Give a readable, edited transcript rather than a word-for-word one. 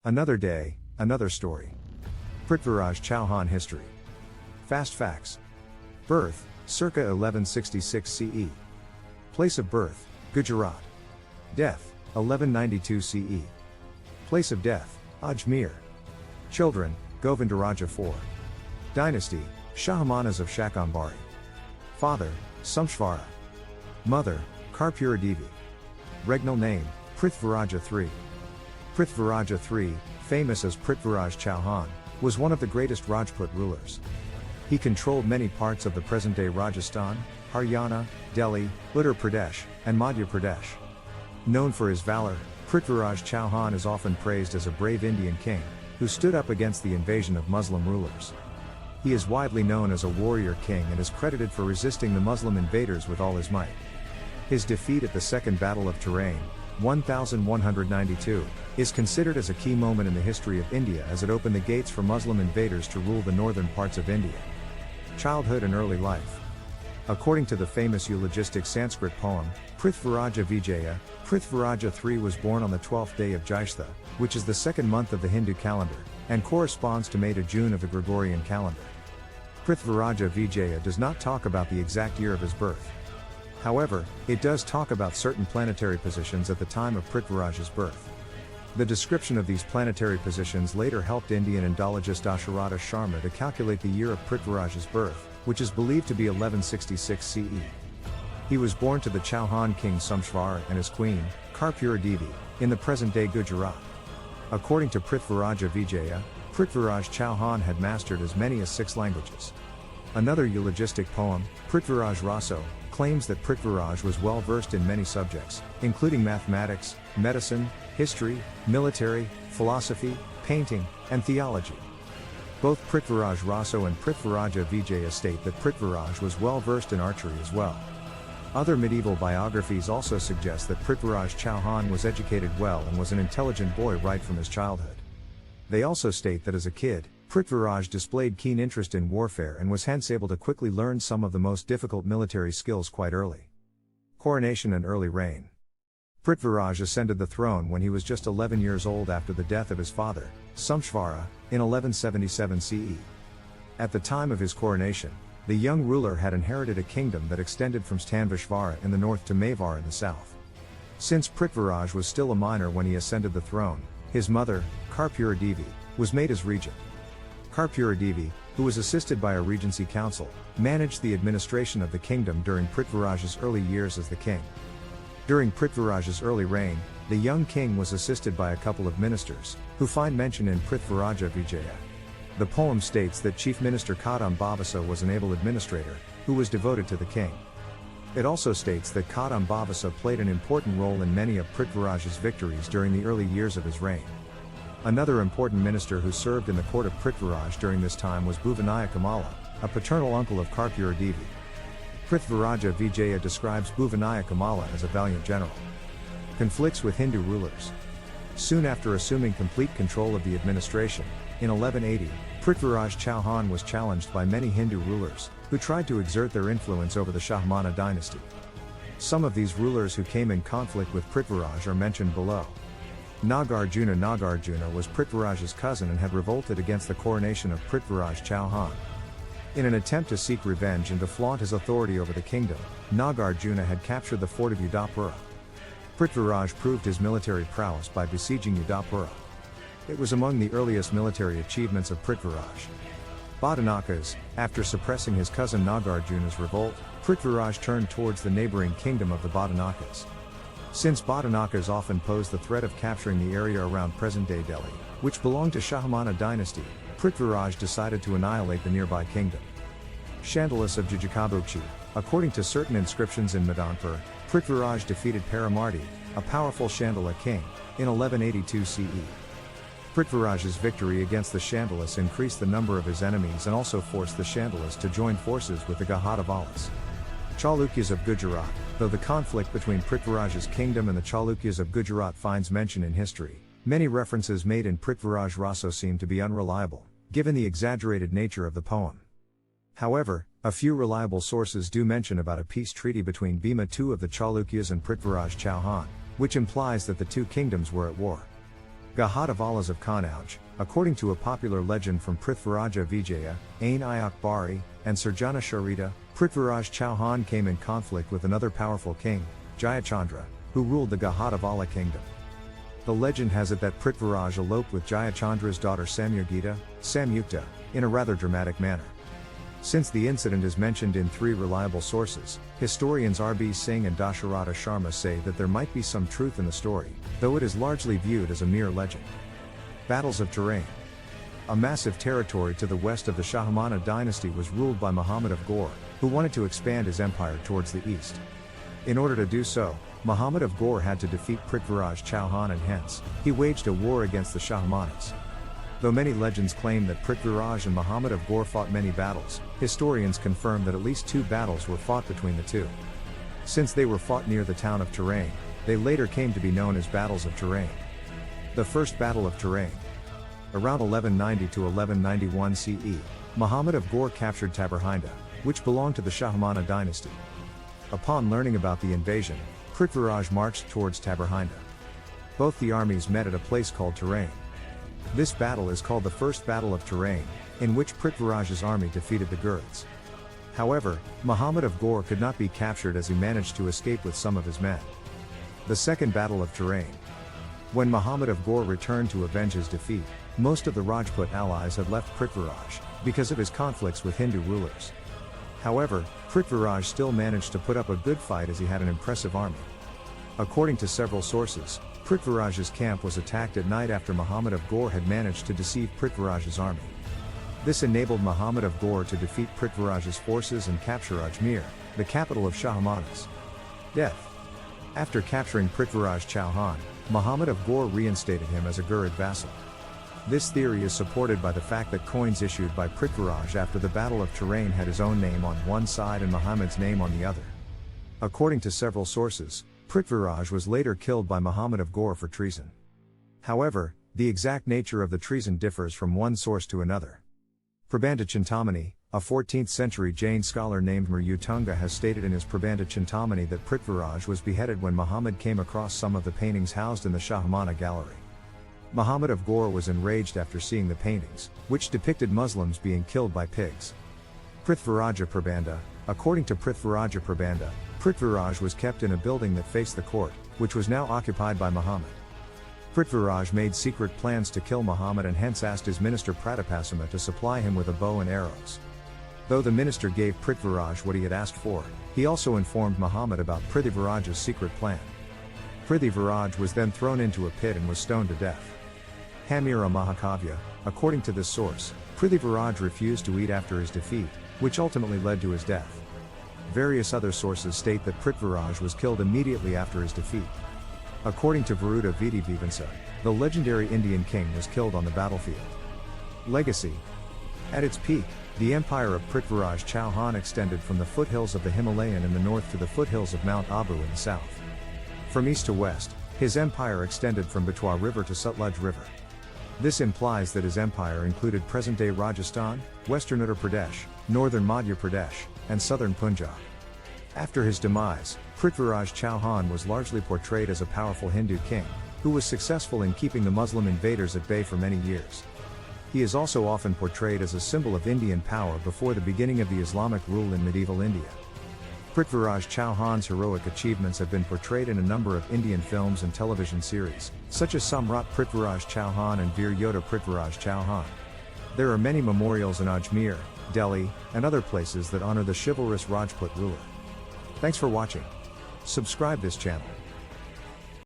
Another day, another story. Prithviraj Chauhan history. Fast facts. Birth, circa 1166 CE. Place of birth, Gujarat. Death, 1192 CE. Place of death, Ajmer. Children, Govindaraja IV. Dynasty, Shahamanas of Shakambari. Father, Samshvara. Mother, Karpura Devi. Regnal name, Prithviraja III. Prithviraja III, famous as Prithviraj Chauhan, was one of the greatest Rajput rulers. He controlled many parts of the present-day Rajasthan, Haryana, Delhi, Uttar Pradesh, and Madhya Pradesh. Known for his valor, Prithviraj Chauhan is often praised as a brave Indian king, who stood up against the invasion of Muslim rulers. He is widely known as a warrior king and is credited for resisting the Muslim invaders with all his might. His defeat at the Second Battle of Tarain, 1192, is considered as a key moment in the history of India as it opened the gates for Muslim invaders to rule the northern parts of India. Childhood and early life. According to the famous eulogistic Sanskrit poem, Prithviraja Vijaya, Prithviraja III was born on the 12th day of Jaishtha, which is the second month of the Hindu calendar, and corresponds to May to June of the Gregorian calendar. Prithviraja Vijaya does not talk about the exact year of his birth. However, it does talk about certain planetary positions at the time of Prithviraj's birth. The description of these planetary positions later helped Indian Indologist Asharata Sharma to calculate the year of Prithviraj's birth, which is believed to be 1166 CE. He was born to the Chauhan king Samshvara and his queen, Karpura Devi, in the present-day Gujarat. According to Prithviraja Vijaya, Prithviraj Chauhan had mastered as many as 6 languages. Another eulogistic poem, Prithviraj Raso, claims that Prithviraj was well versed in many subjects, including mathematics, medicine, history, military, philosophy, painting, and theology. Both Prithviraj Raso and Prithviraja Vijaya state that Prithviraj was well versed in archery as well. Other medieval biographies also suggest that Prithviraj Chauhan was educated well and was an intelligent boy right from his childhood. They also state that as a kid, Prithviraj displayed keen interest in warfare and was hence able to quickly learn some of the most difficult military skills quite early. Coronation and early reign. Prithviraj ascended the throne when he was just 11 years old after the death of his father, Samshvara, in 1177 CE. At the time of his coronation, the young ruler had inherited a kingdom that extended from Stanvishvara in the north to Mewar in the south. Since Prithviraj was still a minor when he ascended the throne, his mother, Karpura Devi, was made as regent. Karpura Devi, who was assisted by a regency council, managed the administration of the kingdom during Prithviraj's early years as the king. During Prithviraj's early reign, the young king was assisted by a couple of ministers, who find mention in Prithviraja Vijaya. The poem states that Chief Minister Kadam Bhavasa was an able administrator, who was devoted to the king. It also states that Kadam Bhavasa played an important role in many of Prithviraj's victories during the early years of his reign. Another important minister who served in the court of Prithviraj during this time was Bhuvanaya Kamala, a paternal uncle of Karpura Devi. Prithviraja Vijaya describes Bhuvanaya Kamala as a valiant general. Conflicts with Hindu rulers. Soon after assuming complete control of the administration, in 1180, Prithviraj Chauhan was challenged by many Hindu rulers, who tried to exert their influence over the Shahmana dynasty. Some of these rulers who came in conflict with Prithviraj are mentioned below. Nagarjuna was Prithviraj's cousin and had revolted against the coronation of Prithviraj Chauhan. In an attempt to seek revenge and to flaunt his authority over the kingdom, Nagarjuna had captured the fort of Udapura. Prithviraj proved his military prowess by besieging Udapura. It was among the earliest military achievements of Prithviraj. Badanakas, after suppressing his cousin Nagarjuna's revolt, Prithviraj turned towards the neighboring kingdom of the Badanakas. Since Badanakas often posed the threat of capturing the area around present-day Delhi, which belonged to Shahmana dynasty, Prithviraj decided to annihilate the nearby kingdom. Shandalus of Jajakabukchi. According to certain inscriptions in Madanpur, Prithviraj defeated Paramardi, a powerful Shandala king, in 1182 CE. Prithviraj's victory against the Shandalus increased the number of his enemies and also forced the Shandalus to join forces with the Gahadavalas. Chalukyas of Gujarat. Though the conflict between Prithviraj's kingdom and the Chalukyas of Gujarat finds mention in history, many references made in Prithviraj Raso seem to be unreliable, given the exaggerated nature of the poem. However, a few reliable sources do mention about a peace treaty between Bhima II of the Chalukyas and Prithviraj Chauhan, which implies that the two kingdoms were at war. Gahadavallas of Kanauj, according to a popular legend from Prithviraja Vijaya, Ain Iyak Bari, and Surjana Charita, Prithviraj Chauhan came in conflict with another powerful king, Jayachandra, who ruled the Gahadavala kingdom. The legend has it that Prithviraj eloped with Jayachandra's daughter Samyukta, in a rather dramatic manner. Since the incident is mentioned in 3 reliable sources, historians R.B. Singh and Dasharatha Sharma say that there might be some truth in the story, though it is largely viewed as a mere legend. Battles of Tarain. A massive territory to the west of the Shahamana dynasty was ruled by Muhammad of Ghor, who wanted to expand his empire towards the east. In order to do so, Muhammad of Ghor had to defeat Prithviraj Chauhan, and hence, he waged a war against the Shahamanas. Though many legends claim that Prithviraj and Muhammad of Ghor fought many battles, historians confirm that at least 2 battles were fought between the two. Since they were fought near the town of Tarain, they later came to be known as Battles of Tarain. The First Battle of Tarain. Around 1190 to 1191 CE, Muhammad of Ghor captured Tabarhinda, which belonged to the Shahamana dynasty. Upon learning about the invasion, Prithviraj marched towards Tabarhinda. Both the armies met at a place called Tarain. This battle is called the First Battle of Tarain, in which Prithviraj's army defeated the Gurids. However, Muhammad of Ghor could not be captured as he managed to escape with some of his men. The Second Battle of Tarain. When Muhammad of Ghor returned to avenge his defeat, most of the Rajput allies had left Prithviraj, because of his conflicts with Hindu rulers. However, Prithviraj still managed to put up a good fight as he had an impressive army. According to several sources, Prithviraj's camp was attacked at night after Muhammad of Ghor had managed to deceive Prithviraj's army. This enabled Muhammad of Ghor to defeat Prithviraj's forces and capture Ajmer, the capital of Shahamanas. Death. After capturing Prithviraj Chauhan, Muhammad of Ghor reinstated him as a Ghurid vassal. This theory is supported by the fact that coins issued by Prithviraj after the Battle of Tarain had his own name on one side and Muhammad's name on the other. According to several sources, Prithviraj was later killed by Muhammad of Ghor for treason. However, the exact nature of the treason differs from one source to another. Prabandha Chintamani, a 14th century Jain scholar named Muryatunga, has stated in his Prabandha Chintamani that Prithviraj was beheaded when Muhammad came across some of the paintings housed in the Shahamana gallery. Muhammad of Ghor was enraged after seeing the paintings, which depicted Muslims being killed by pigs. Prithviraja Prabandha. According to Prithviraja Prabandha, Prithviraj was kept in a building that faced the court, which was now occupied by Muhammad. Prithviraj made secret plans to kill Muhammad and hence asked his minister Pratapasama to supply him with a bow and arrows. Though the minister gave Prithviraj what he had asked for, he also informed Muhammad about Prithviraj's secret plan. Prithviraj was then thrown into a pit and was stoned to death. Hamira Mahakavya. According to this source, Prithviraj refused to eat after his defeat, which ultimately led to his death. Various other sources state that Prithviraj was killed immediately after his defeat. According to Varuda Vidivivansa, the legendary Indian king was killed on the battlefield. Legacy. At its peak, the empire of Prithviraj Chauhan extended from the foothills of the Himalayan in the north to the foothills of Mount Abu in the south. From east to west, his empire extended from Betwa River to Sutlej River. This implies that his empire included present-day Rajasthan, western Uttar Pradesh, northern Madhya Pradesh, and southern Punjab. After his demise, Prithviraj Chauhan was largely portrayed as a powerful Hindu king, who was successful in keeping the Muslim invaders at bay for many years. He is also often portrayed as a symbol of Indian power before the beginning of the Islamic rule in medieval India. Prithviraj Chauhan's heroic achievements have been portrayed in a number of Indian films and television series, such as Samrat Prithviraj Chauhan and Veer Yodha Prithviraj Chauhan. There are many memorials in Ajmer, Delhi, and other places that honor the chivalrous Rajput ruler. Thanks for watching. Subscribe this channel.